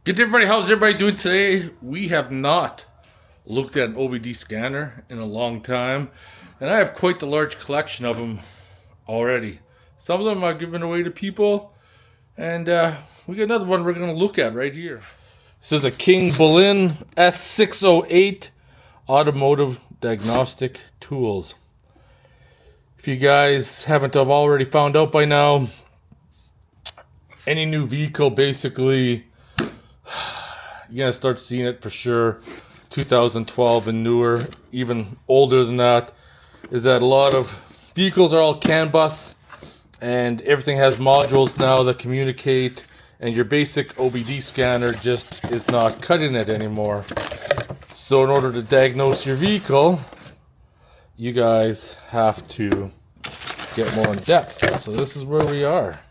Good day, everybody. How's everybody doing today? We have not looked at an OBD scanner in a long time, and I have quite the large collection of them already. Some of them are given away to people, and we got another one we're going to look at right here. This is a Kingbolen S608 automotive diagnostic tools. If you guys haven't already found out by now, any new vehicle basically, you're going to start seeing it for sure. 2012 and newer, even older than that, is that a lot of vehicles are all CAN bus and everything has modules now that communicate, and your basic OBD scanner just is not cutting it anymore. So in order to diagnose your vehicle, you guys have to get more in depth. So this is where we are.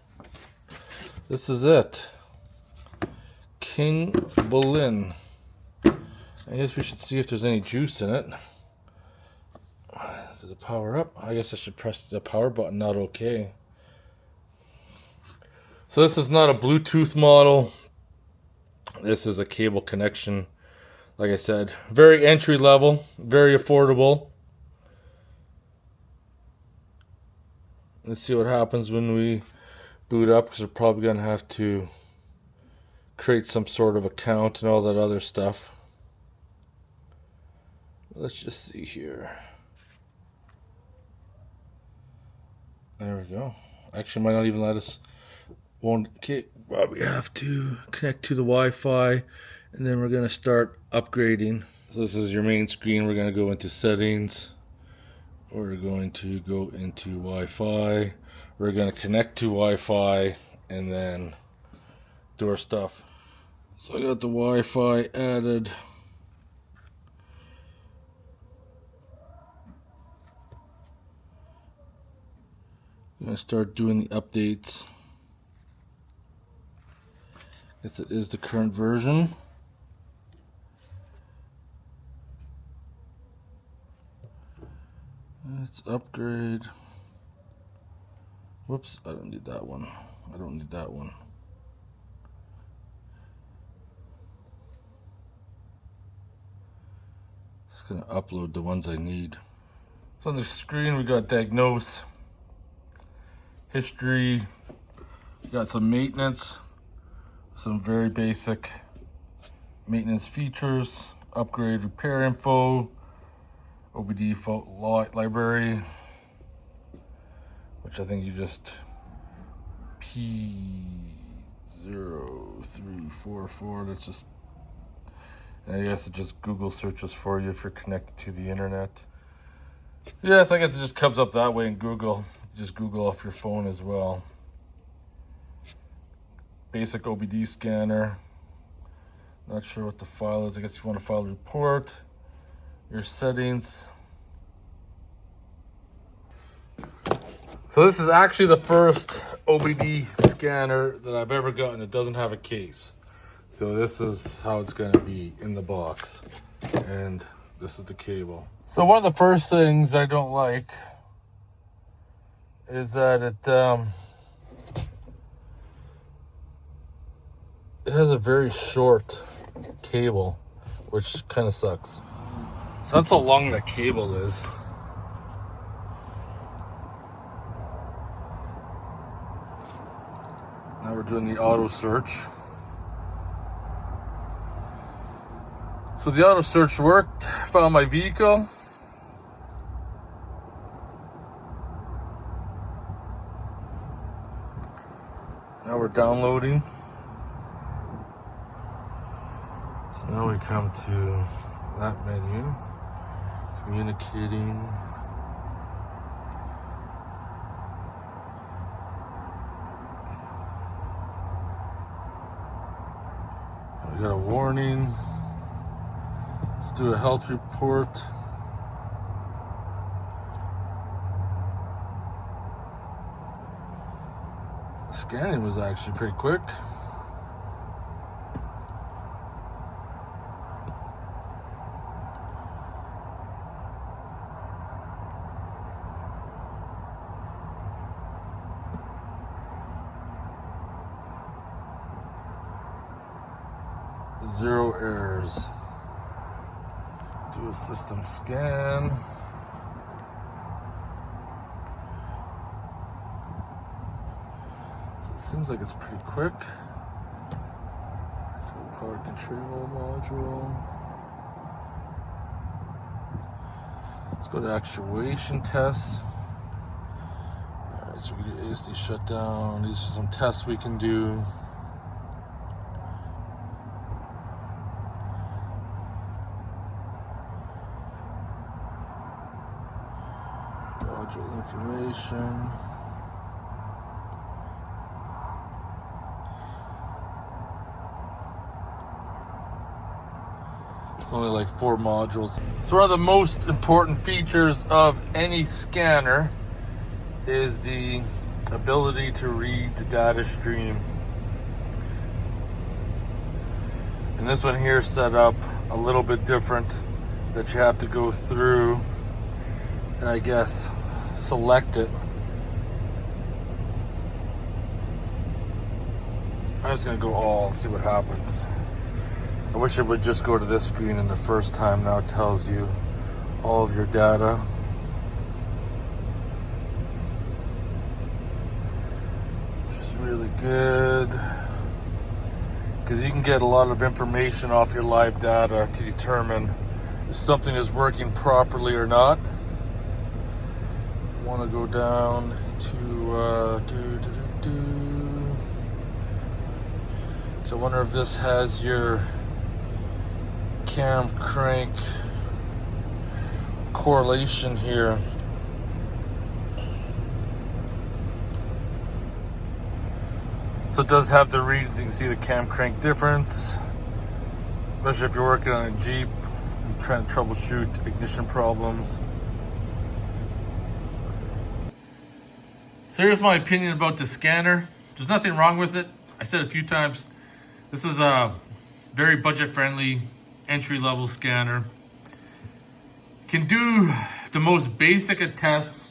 This is it. Kingbolen. I guess we should see if there's any juice in it. Does it power up? I guess I should press the power button, not okay. So this is not a Bluetooth model. This is a cable connection. Like I said, very entry level, very affordable. Let's see what happens when we boot up, because we're probably going to have to create some sort of account and all that other stuff. Let's just see here. There we go. Actually, might not even let us. Okay, well, we have to connect to the Wi-Fi, and then we're going to start upgrading. So this is your main screen. We're going to go into settings. We're going to go into Wi-Fi. We're going to connect to Wi-Fi and then do our stuff. So I got the Wi-Fi added. I'm going to start doing the updates. Guess it is the current version. Let's upgrade. Whoops, I don't need that one. I don't need that one. It's going to upload the ones I need. So on the screen we got diagnose, history, we got some maintenance, some very basic maintenance features, upgrade repair info, OBD library, which I think you just P0344, that's just, I guess it just Google searches for you if you're connected to the internet. Yes, I guess it just comes up that way in Google. Just Google off your phone as well. Basic OBD scanner. Not sure what the file is. I guess you want to file a report. Your settings. So this is actually the first OBD scanner that I've ever gotten that doesn't have a case. So this is how it's going to be in the box. And this is the cable. So one of the first things I don't like is that it has a very short cable, which kind of sucks. So that's how long that cable is. Now we're doing the auto search. So the auto search worked, found my vehicle. Now we're downloading. So now we come to that menu, communicating. We got a warning. Let's do a health report. Scanning was actually pretty quick. 0 errors. Do a system scan. So it seems like it's pretty quick. Let's go power control module. Let's go to actuation tests. Alright, so we can do ASD shutdown. These are some tests we can do. Module information. It's only like 4 modules. So one of the most important features of any scanner is the ability to read the data stream. And this one here is set up a little bit different, that you have to go through and I guess select it. I'm just gonna go all and see what happens. I wish it would just go to this screen, and the first time now it tells you all of your data. Which is really good, because you can get a lot of information off your live data to determine if something is working properly or not. I want to go down to So I wonder if this has your cam crank correlation here. So it does have the reads. You can see the cam crank difference, especially if you're working on a Jeep and trying to troubleshoot ignition problems. So here's my opinion about the scanner. There's nothing wrong with it. I said a few times, this is a very budget-friendly entry-level scanner. Can do the most basic of tests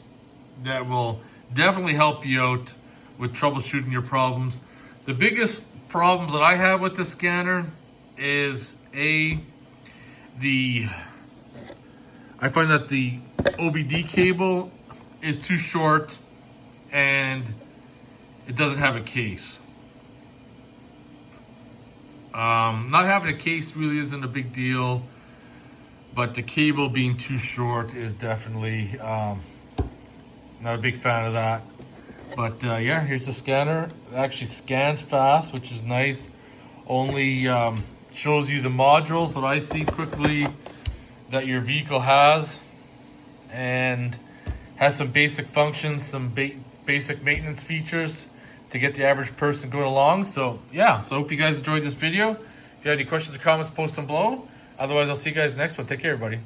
that will definitely help you out with troubleshooting your problems. The biggest problems that I have with the scanner is I find that the OBD cable is too short and it doesn't have a case. Not having a case really isn't a big deal, but the cable being too short is definitely not a big fan of that. But yeah, here's the scanner. It actually scans fast, which is nice. Only shows you the modules that I see quickly that your vehicle has, and has some basic functions, some basic maintenance features to get the average person going along. So yeah, so I hope you guys enjoyed this video. If you have any questions or comments, post them below. Otherwise, I'll see you guys next one. Take care, everybody.